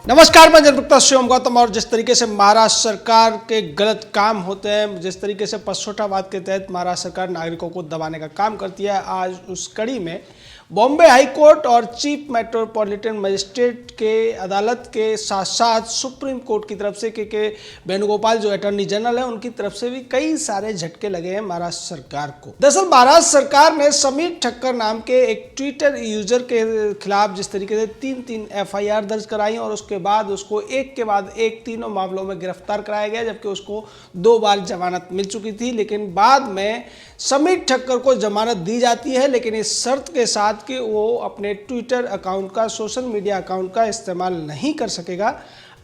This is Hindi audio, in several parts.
नमस्कार, मैं जनप्रक्ता शिवम गौतम। और जिस तरीके से महाराष्ट्र सरकार के गलत काम होते हैं, जिस तरीके से पसोटावाद के तहत महाराष्ट्र सरकार नागरिकों को दबाने का काम करती है, आज उस कड़ी में बॉम्बे हाई कोर्ट और चीफ मेट्रोपॉलिटन मजिस्ट्रेट के अदालत के साथ साथ सुप्रीम कोर्ट की तरफ से के वेणुगोपाल जो अटॉर्नी जनरल है उनकी तरफ से भी कई सारे झटके लगे हैं महाराष्ट्र सरकार को। दरअसल महाराष्ट्र सरकार ने समीर ठक्कर नाम के एक ट्विटर यूजर के खिलाफ जिस तरीके से तीन FIR दर्ज कराई और उसके बाद उसको एक के बाद एक तीनों मामलों में गिरफ्तार कराया गया, जबकि उसको 2 बार जमानत मिल चुकी थी। लेकिन बाद में समीर ठक्कर को जमानत दी जाती है, लेकिन इस शर्त के साथ कि वो अपने ट्विटर अकाउंट का, सोशल मीडिया अकाउंट का इस्तेमाल नहीं कर सकेगा।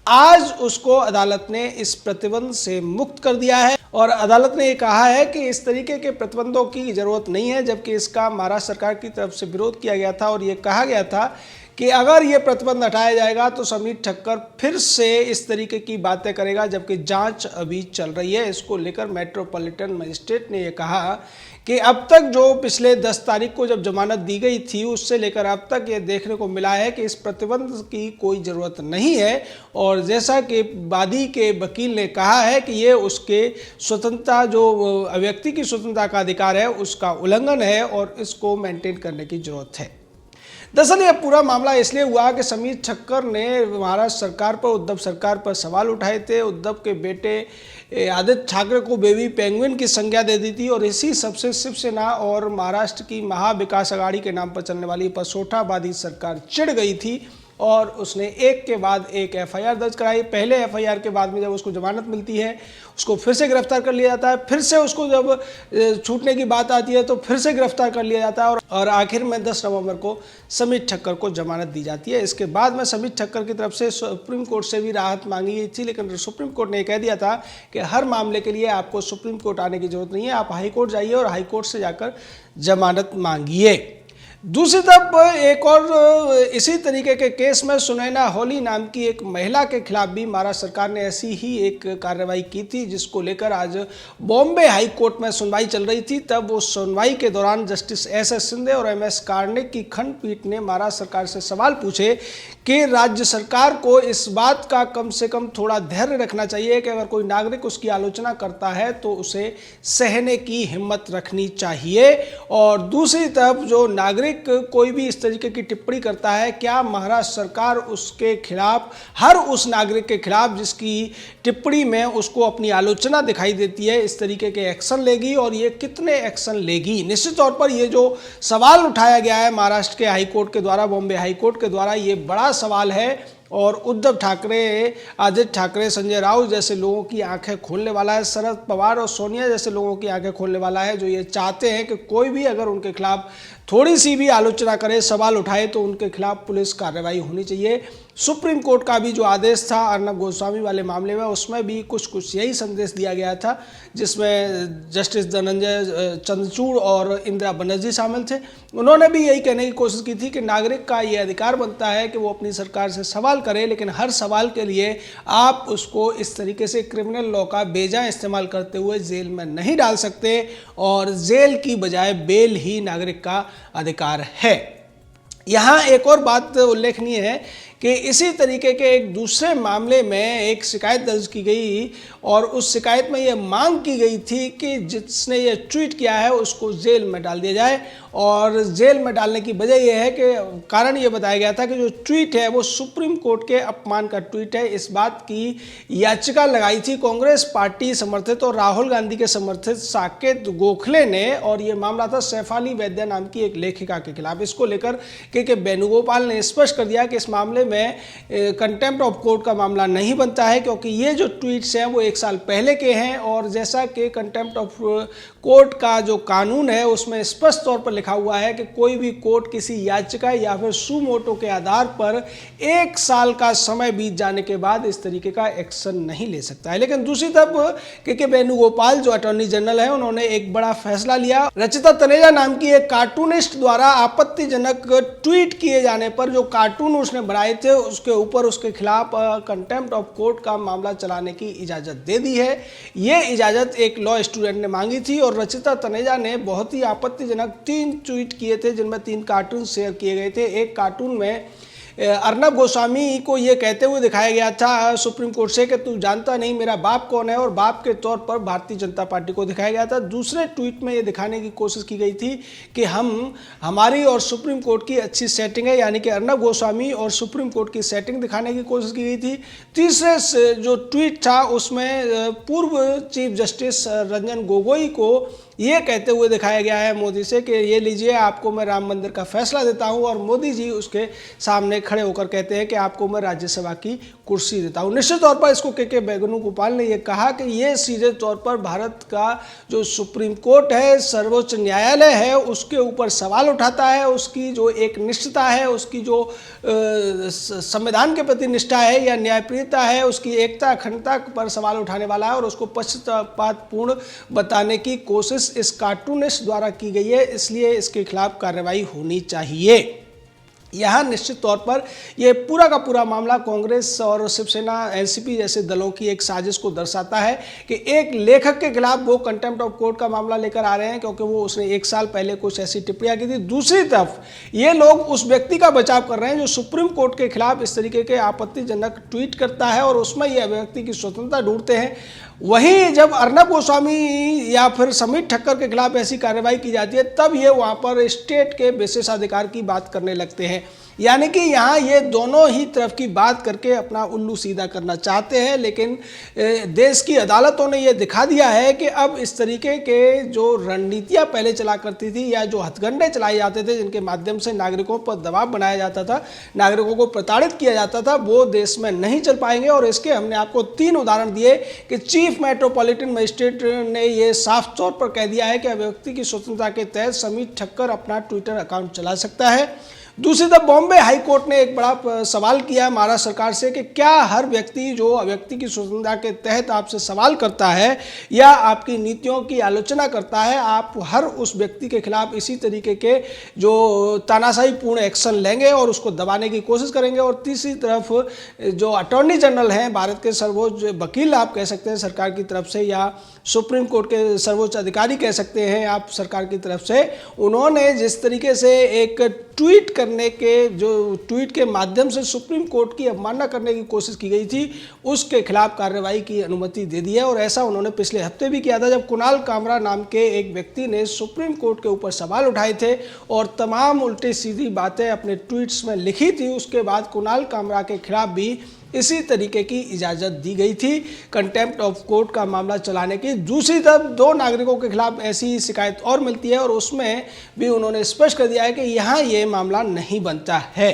आज उसको अदालत ने इस प्रतिबंध से मुक्त कर दिया है और अदालत ने ये कहा है कि इस तरीके के प्रतिबंधों की जरूरत नहीं है, जबकि इसका महाराष्ट्र सरकार की तरफ से विरोध किया गया था और ये कहा गया था कि अगर ये प्रतिबंध हटाया जाएगा तो समीर ठक्कर फिर से इस तरीके की बातें करेगा, जबकि जांच अभी चल रही है। इसको लेकर मेट्रोपॉलिटन मजिस्ट्रेट ने ये कहा कि अब तक जो पिछले 10 तारीख को जब जमानत दी गई थी उससे लेकर अब तक ये देखने को मिला है कि इस प्रतिबंध की कोई ज़रूरत नहीं है। और जैसा कि वादी के वकील ने कहा है कि ये उसके स्वतंत्रता, जो व्यक्ति की स्वतंत्रता का अधिकार है, उसका उल्लंघन है और इसको मेंटेन करने की ज़रूरत है। दरअसल यह पूरा मामला इसलिए हुआ कि समीर ठक्कर ने महाराष्ट्र सरकार पर, उद्धव सरकार पर सवाल उठाए थे। उद्धव के बेटे आदित्य ठाकरे को बेबी पेंगुइन की संज्ञा दे दी थी और इसी सबसे शिवसेना और महाराष्ट्र की महाविकास आघाड़ी के नाम पर चलने वाली पसोटावादी सरकार चिढ़ गई थी और उसने एक के बाद एक FIR दर्ज कराई। पहले FIR के बाद में जब उसको जमानत मिलती है उसको फिर से गिरफ्तार कर लिया जाता है, फिर से उसको जब छूटने की बात आती है तो फिर से गिरफ्तार कर लिया जाता है और आखिर में 10 नवंबर को समीर ठक्कर को जमानत दी जाती है। इसके बाद में समीर ठक्कर की तरफ से सुप्रीम कोर्ट से भी राहत मांगी गई थी, लेकिन सुप्रीम कोर्ट ने कह दिया था कि हर मामले के लिए आपको सुप्रीम कोर्ट आने की जरूरत नहीं है, आप हाई कोर्ट जाइए और हाई कोर्ट से जाकर जमानत मांगिए। दूसरी तरफ एक और इसी तरीके के केस में सुनैना होली नाम की एक महिला के खिलाफ भी महाराष्ट्र सरकार ने ऐसी ही एक कार्रवाई की थी, जिसको लेकर आज बॉम्बे हाई कोर्ट में सुनवाई चल रही थी। तब उस सुनवाई के दौरान जस्टिस SS शिंदे और MS कार्णिक की खंडपीठ ने महाराष्ट्र सरकार से सवाल पूछे कि राज्य सरकार को इस बात का कम से कम थोड़ा धैर्य रखना चाहिए कि अगर कोई नागरिक उसकी आलोचना करता है तो उसे सहने की हिम्मत रखनी चाहिए। और दूसरी तरफ जो नागरिक कोई भी इस तरीके की टिप्पणी करता है, क्या महाराष्ट्र सरकार उसके खिलाफ, हर उस नागरिक के खिलाफ जिसकी टिप्पणी में उसको अपनी आलोचना दिखाई देती है, इस तरीके के एक्शन लेगी और ये कितने एक्शन लेगी? निश्चित तौर पर ये जो सवाल उठाया गया है महाराष्ट्र के हाई कोर्ट के द्वारा, बॉम्बे हाई कोर्ट के द्वारा, ये बड़ा सवाल है और उद्धव ठाकरे, आदित्य ठाकरे, संजय राउत जैसे लोगों की आंखें खोलने वाला है। शरद पवार और सोनिया जैसे लोगों की आंखें खोलने वाला है, जो ये चाहते हैं कि कोई भी अगर उनके खिलाफ थोड़ी सी भी आलोचना करे, सवाल उठाए, तो उनके खिलाफ पुलिस कार्रवाई होनी चाहिए। सुप्रीम कोर्ट का भी जो आदेश था अर्नब गोस्वामी वाले मामले में, उसमें भी कुछ यही संदेश दिया गया था, जिसमें जस्टिस धनंजय चंद्रचूड़ और इंदिरा बनर्जी शामिल थे। उन्होंने भी यही कहने की कोशिश की थी कि नागरिक का ये अधिकार बनता है कि वो अपनी सरकार से सवाल करे, लेकिन हर सवाल के लिए आप उसको इस तरीके से क्रिमिनल लॉ का बेजा इस्तेमाल करते हुए जेल में नहीं डाल सकते और जेल की बजाय बेल ही नागरिक का अधिकार है। यहाँ एक और बात उल्लेखनीय है कि इसी तरीके के एक दूसरे मामले में एक शिकायत दर्ज की गई और उस शिकायत में ये मांग की गई थी कि जिसने ये ट्वीट किया है उसको जेल में डाल दिया जाए। और जेल में डालने की वजह यह है कि कारण ये बताया गया था कि जो ट्वीट है वो सुप्रीम कोर्ट के अपमान का ट्वीट है। इस बात की याचिका लगाई थी कांग्रेस पार्टी समर्थित और राहुल गांधी के समर्थित साकेत गोखले ने, और ये मामला था शेफाली वैद्य नाम की एक लेखिका के खिलाफ। इसको लेकर के वेणुगोपाल ने स्पष्ट कर दिया कि इस मामले में कंटेम्प्ट ऑफ कोर्ट का मामला नहीं बनता है, क्योंकि ये जो ट्वीट्स हैं वो 1 साल पहले के हैं और जैसा कि कंटेम्प्ट ऑफ कोर्ट का जो कानून है उसमें स्पष्ट तौर पर लिखा हुआ है कि कोई भी कोर्ट किसी याचिका या फिर सुमोटो के आधार पर 1 साल का समय बीत जाने के बाद इस तरीके का एक्शन नहीं ले सकता है। लेकिन दूसरी तरफ के वेणुगोपाल जो अटॉर्नी जनरल है, उन्होंने एक बड़ा फैसला लिया। रचिता तनेजा नाम की एक कार्टूनिस्ट द्वारा आपत्तिजनक ट्वीट किए जाने पर जो कार्टून उसने बनाए थे उसके ऊपर उसके खिलाफ कंटेम्प्ट ऑफ कोर्ट का मामला चलाने की इजाजत दे दी है। ये इजाजत एक लॉ स्टूडेंट ने मांगी थी और रचिता तनेजा ने बहुत ही आपत्तिजनक 3 ट्वीट किए थे, जिनमें 3 कार्टून शेयर किए गए थे। एक कार्टून में अर्नब गोस्वामी को ये कहते हुए दिखाया गया था सुप्रीम कोर्ट से कि तू जानता नहीं मेरा बाप कौन है, और बाप के तौर पर भारतीय जनता पार्टी को दिखाया गया था। दूसरे ट्वीट में ये दिखाने की कोशिश की गई थी कि हमारी और सुप्रीम कोर्ट की अच्छी सेटिंग है, यानी कि अर्नब गोस्वामी और सुप्रीम कोर्ट की सेटिंग दिखाने की कोशिश की गई थी। तीसरे जो ट्वीट था उसमें पूर्व चीफ जस्टिस रंजन गोगोई को ये कहते हुए दिखाया गया है मोदी से कि ये लीजिए आपको मैं राम मंदिर का फैसला देता हूं, और मोदी जी उसके सामने खड़े होकर कहते हैं कि आपको मैं राज्यसभा की कुर्सी देता हूं। निश्चित तौर पर इसको के वेणुगोपाल ने यह कहा कि ये सीधे तौर पर भारत का जो सुप्रीम कोर्ट है, सर्वोच्च न्यायालय है, उसके ऊपर सवाल उठाता है, उसकी जो एक निष्ठता है, उसकी जो संविधान के प्रति निष्ठा है या न्यायप्रियता है, उसकी एकता अखंडता पर सवाल उठाने वाला है, और उसको पक्षपातपूर्ण बताने की कोशिश इस कार्टूनिस्ट द्वारा की गई है। इसलिए इसके खिलाफ कार्रवाई होनी चाहिए। यहाँ निश्चित तौर पर यह पूरा का पूरा मामला कांग्रेस और शिवसेना एनसीपी जैसे दलों की एक साजिश को दर्शाता है कि एक लेखक के खिलाफ वो कंटेम्प्ट ऑफ कोर्ट का मामला लेकर आ रहे हैं क्योंकि वो उसने 1 साल पहले कुछ ऐसी टिप्पणियां की थी। दूसरी तरफ ये लोग उस व्यक्ति का बचाव कर रहे हैं जो सुप्रीम कोर्ट के खिलाफ इस तरीके के आपत्तिजनक ट्वीट करता है और उसमें यह व्यक्ति की स्वतंत्रता ढूंढते हैं। वहीं जब अर्नब गोस्वामी या फिर समीर ठक्कर के खिलाफ ऐसी कार्रवाई की जाती है तब ये वहाँ पर स्टेट के विशेषाधिकार की बात करने लगते हैं। यानी कि यहाँ ये दोनों ही तरफ की बात करके अपना उल्लू सीधा करना चाहते हैं, लेकिन देश की अदालतों ने ये दिखा दिया है कि अब इस तरीके के जो रणनीतियाँ पहले चला करती थी या जो हथकंडे चलाए जाते थे जिनके माध्यम से नागरिकों पर दबाव बनाया जाता था, नागरिकों को प्रताड़ित किया जाता था, वो देश में नहीं चल पाएंगे। और इसके हमने आपको 3 उदाहरण दिए कि चीफ मेट्रोपॉलिटन मजिस्ट्रेट ने ये साफ तौर पर कह दिया है कि व्यक्ति की स्वतंत्रता के तहत समीर ठक्कर अपना ट्विटर अकाउंट चला सकता है। दूसरी तरफ बॉम्बे हाई कोर्ट ने एक बड़ा सवाल किया है महाराष्ट्र सरकार से कि क्या हर व्यक्ति जो व्यक्ति की स्वतंत्रता के तहत आपसे सवाल करता है या आपकी नीतियों की आलोचना करता है, आप हर उस व्यक्ति के खिलाफ इसी तरीके के जो तानाशाहीपूर्ण एक्शन लेंगे और उसको दबाने की कोशिश करेंगे। और तीसरी तरफ जो अटॉर्नी जनरल हैं, भारत के सर्वोच्च वकील आप कह सकते हैं सरकार की तरफ से, या सुप्रीम कोर्ट के सर्वोच्च अधिकारी कह सकते हैं आप सरकार की तरफ से, उन्होंने जिस तरीके से एक ट्वीट करने के जो ट्वीट के माध्यम से सुप्रीम कोर्ट की अवमानना करने की कोशिश की गई थी उसके खिलाफ कार्रवाई की अनुमति दे दी है। और ऐसा उन्होंने पिछले हफ्ते भी किया था जब कुणाल कामरा नाम के एक व्यक्ति ने सुप्रीम कोर्ट के ऊपर सवाल उठाए थे और तमाम उल्टी सीधी बातें अपने ट्वीट्स में लिखी थी। उसके बाद कुणाल कामरा के खिलाफ भी इसी तरीके की इजाज़त दी गई थी कंटेम्प्ट ऑफ कोर्ट का मामला चलाने की। दूसरी तरफ 2 नागरिकों के खिलाफ ऐसी शिकायत और मिलती है और उसमें भी उन्होंने स्पष्ट कर दिया है कि यहाँ ये मामला नहीं बनता है।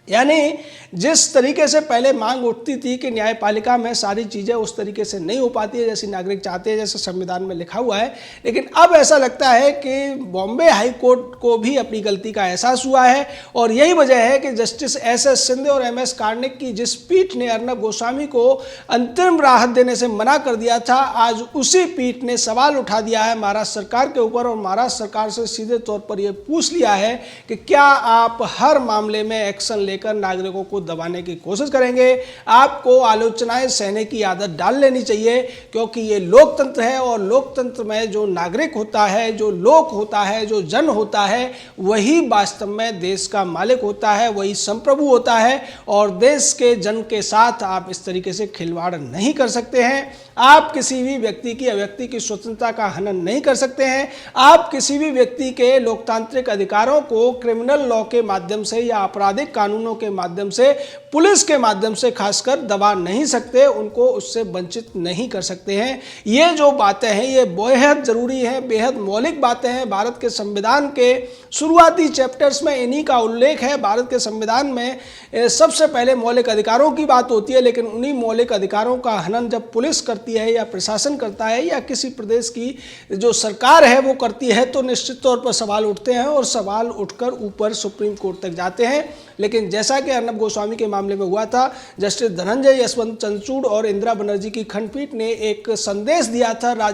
यानी जिस तरीके से पहले मांग उठती थी कि न्यायपालिका में सारी चीज़ें उस तरीके से नहीं हो पाती है जैसी नागरिक चाहते हैं, जैसे संविधान में लिखा हुआ है, लेकिन अब ऐसा लगता है कि बॉम्बे हाई कोर्ट को भी अपनी गलती का एहसास हुआ है। और यही वजह है कि जस्टिस एस.एस. शिंदे और एम.एस. कार्निक की जिस पीठ ने अर्नब गोस्वामी को अंतरिम राहत देने से मना कर दिया था, आज उसी पीठ ने सवाल उठा दिया है महाराष्ट्र सरकार के ऊपर और महाराष्ट्र सरकार से सीधे तौर पर यह पूछ लिया है कि क्या आप हर मामले में एक्शन लेकर नागरिकों को दबाने की कोशिश करेंगे। आपको आलोचनाएं सहने की आदत डाल लेनी चाहिए क्योंकि ये लोकतंत्र है और लोकतंत्र में जो नागरिक होता है, जो लोक होता है, जो जन होता है, वही वास्तव में देश का मालिक होता है, वही संप्रभु होता है। और देश के जन के साथ आप इस तरीके से खिलवाड़ नहीं कर सकते हैं। आप किसी भी व्यक्ति की अव्यक्ति की स्वतंत्रता का हनन नहीं कर सकते हैं। आप किसी भी व्यक्ति के लोकतांत्रिक अधिकारों को क्रिमिनल लॉ के माध्यम से या आपराधिक कानूनों के माध्यम से, पुलिस के माध्यम से खासकर दबा नहीं सकते, उनको उससे वंचित नहीं कर सकते हैं। ये जो बातें हैं ये बेहद जरूरी हैं, बेहद मौलिक बातें हैं। भारत के संविधान के शुरुआती चैप्टर्स में इन्हीं का उल्लेख है। भारत के संविधान में सबसे पहले मौलिक अधिकारों की बात होती है, लेकिन उन्हीं मौलिक अधिकारों का हनन जब पुलिस करती है या प्रशासन करता है या किसी प्रदेश की जो सरकार है वो करती है तो निश्चित तौर पर सवाल उठते हैं और सवाल उठकर ऊपर सुप्रीम कोर्ट तक जाते हैं। लेकिन जैसा कि अर्नब गोस्वामी के मामले में हुआ था, जस्टिस धनंजय यशवंत चंद्रचूड़ और इंदिरा बनर्जी की खंडपीठ ने एक संदेश दिया था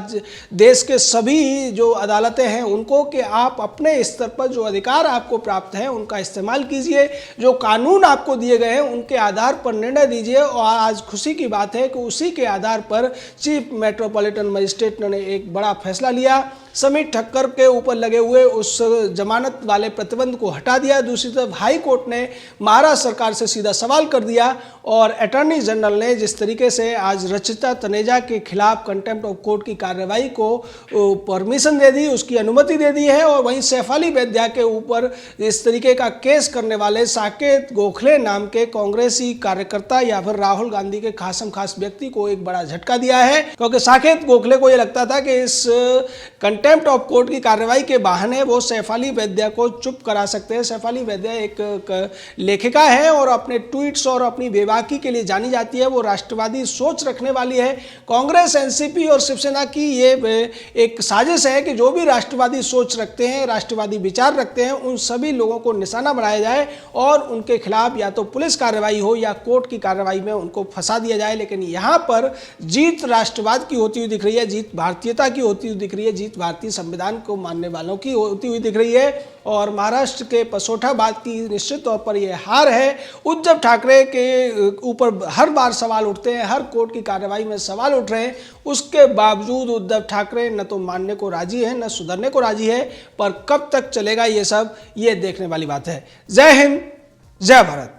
देश के सभी जो अदालतें हैं उनको कि आप अपने स्तर पर जो अधिकार आपको प्राप्त है उनका इस्तेमाल कीजिए, जो कानून आपको दिए गए हैं उनके आधार पर निर्णय दीजिए। और आज खुशी की बात है कि उसी के आधार पर चीफ मेट्रोपॉलिटन मजिस्ट्रेट ने एक बड़ा फैसला लिया समीर ठक्कर के ऊपर लगे हुए उस जमानत वाले प्रतिबंध को हटा दिया। दूसरी तरफ हाई कोर्ट ने महाराष्ट्र सरकार से सीधा सवाल कर दिया और अटॉर्नी जनरल ने जिस तरीके से आज रचिता तनेजा के खिलाफ कंटेम्प्ट ऑफ कोर्ट की कार्रवाई को परमिशन दे दी, उसकी अनुमति दे दी है। और वहीं सैफ अली वैद्या के ऊपर इस तरीके का केस करने वाले साकेत गोखले नाम के कांग्रेसी कार्यकर्ता या फिर राहुल गांधी के खासम खास व्यक्ति को एक बड़ा झटका दिया है, क्योंकि साकेत गोखले को यह लगता था कि इस कंटेम्प्ट ऑफ कोर्ट की कार्रवाई के बहाने वो सैफ अली वैद्या को चुप करा सकते हैं। सैफ अली वैद्या एक लेखिका है और अपने ट्वीट्स और अपनी बेबाकी के लिए जानी जाती है। वो राष्ट्रवादी सोच रखने वाली है। कांग्रेस, एनसीपी और शिवसेना की ये एक साजिश है कि जो भी राष्ट्रवादी सोच रखते हैं, राष्ट्रवादी विचार रखते हैं, उन सभी लोगों को निशाना बनाया जाए और उनके खिलाफ या तो पुलिस कार्रवाई हो या कोर्ट की कार्रवाई में उनको फंसा दिया जाए। लेकिन यहाँ पर जीत राष्ट्रवाद की होती हुई दिख रही है, जीत भारतीयता की होती हुई दिख रही है, जीत भारतीय संविधान को मानने वालों की होती हुई दिख रही है। और महाराष्ट्र के पसोठाबाद की निश्चित तौर पर यह हार है। उद्धव ठाकरे के ऊपर हर बार सवाल उठते हैं, हर कोर्ट की कार्रवाई में सवाल उठ रहे हैं, उसके बावजूद उद्धव ठाकरे न तो मानने को राजी है न सुधरने को राजी है। पर कब तक चलेगा ये सब, ये देखने वाली बात है। जय हिंद, जय भारत।